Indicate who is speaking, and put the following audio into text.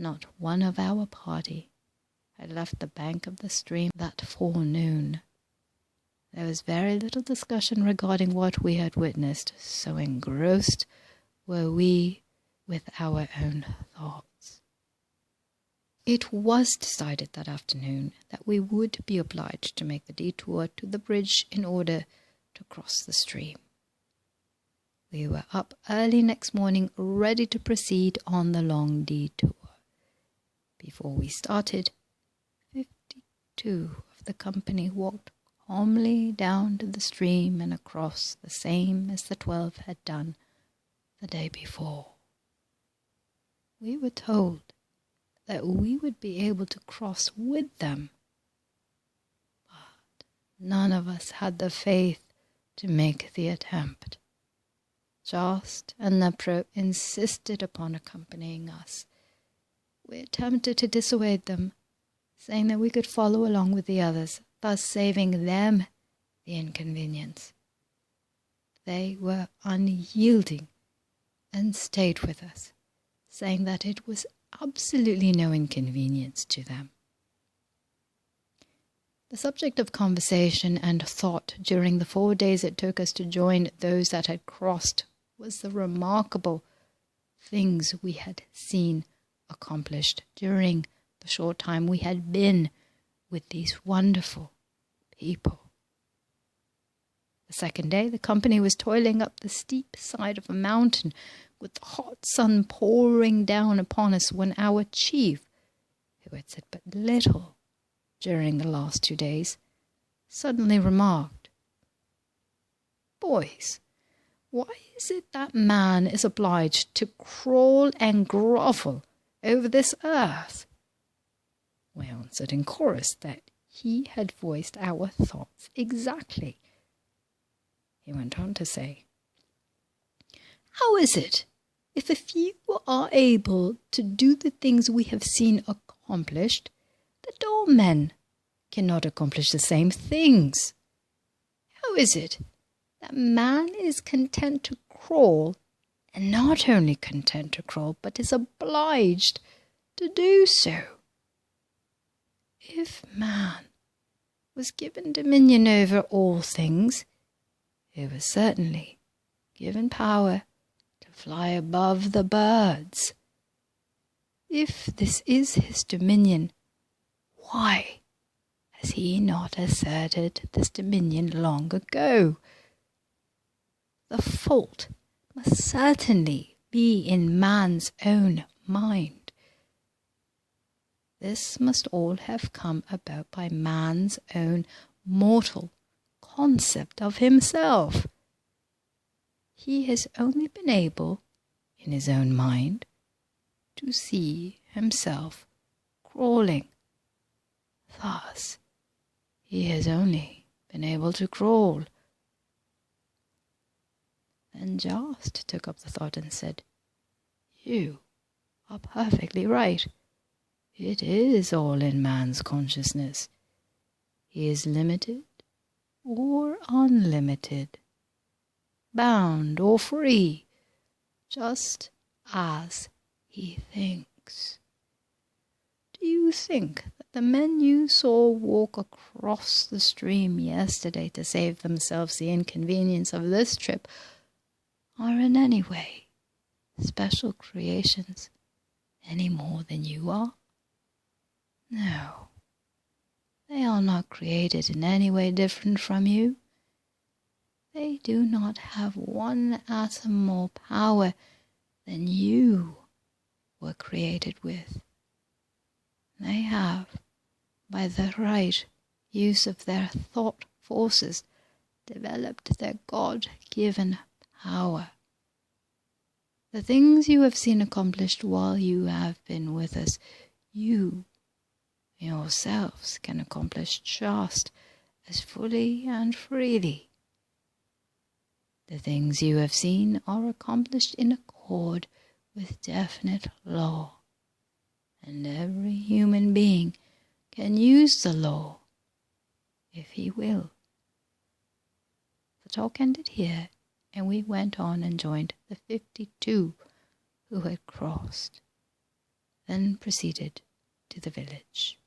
Speaker 1: not one of our party had left the bank of the stream that forenoon. There was very little discussion regarding what we had witnessed, so engrossed were we with our own thoughts. It was decided that afternoon that we would be obliged to make the detour to the bridge in order to cross the stream. We were up early next morning, ready to proceed on the long detour. Before we started, 52 of the company walked calmly down to the stream and across, the same as the 12 had done the day before. We were told that we would be able to cross with them, but none of us had the faith to make the attempt. Jast and Nepro insisted upon accompanying us. We attempted to dissuade them, saying that we could follow along with the others, thus saving them the inconvenience. They were unyielding and stayed with us, saying that it was absolutely no inconvenience to them. The subject of conversation and thought during the 4 days it took us to join those that had crossed was the remarkable things we had seen accomplished during the short time we had been with these wonderful people. The second day, the company was toiling up the steep side of a mountain with the hot sun pouring down upon us when our chief, who had said but little during the last 2 days, suddenly remarked, "Boys, why is it that man is obliged to crawl and grovel over this earth?" We answered in chorus that he had voiced our thoughts exactly. He went on to say, "How is it, if a few are able to do the things we have seen accomplished, that all men cannot accomplish the same things? How is it that man is content to crawl, and not only content to crawl, but is obliged to do so? If man was given dominion over all things, he was certainly given power to fly above the birds. If this is his dominion, why has he not asserted this dominion long ago? The fault must certainly be in man's own mind. This must all have come about by man's own mortal concept of himself. He has only been able, in his own mind, to see himself crawling. Thus, he has only been able to crawl." Then Jast took up the thought and said, "You are perfectly right. It is all in man's consciousness. He is limited or unlimited, bound or free, just as he thinks. Do you think that the men you saw walk across the stream yesterday to save themselves the inconvenience of this trip are in any way special creations any more than you are? No, they are not created in any way different from you. They do not have one atom more power than you were created with. They have, by the right use of their thought forces, developed their God-given power. The things you have seen accomplished while you have been with us, you yourselves can accomplish just as fully and freely. The things you have seen are accomplished in accord with definite law, and every human being can use the law if he will." The talk ended here, and we went on and joined the 52 who had crossed. then proceeded to the village.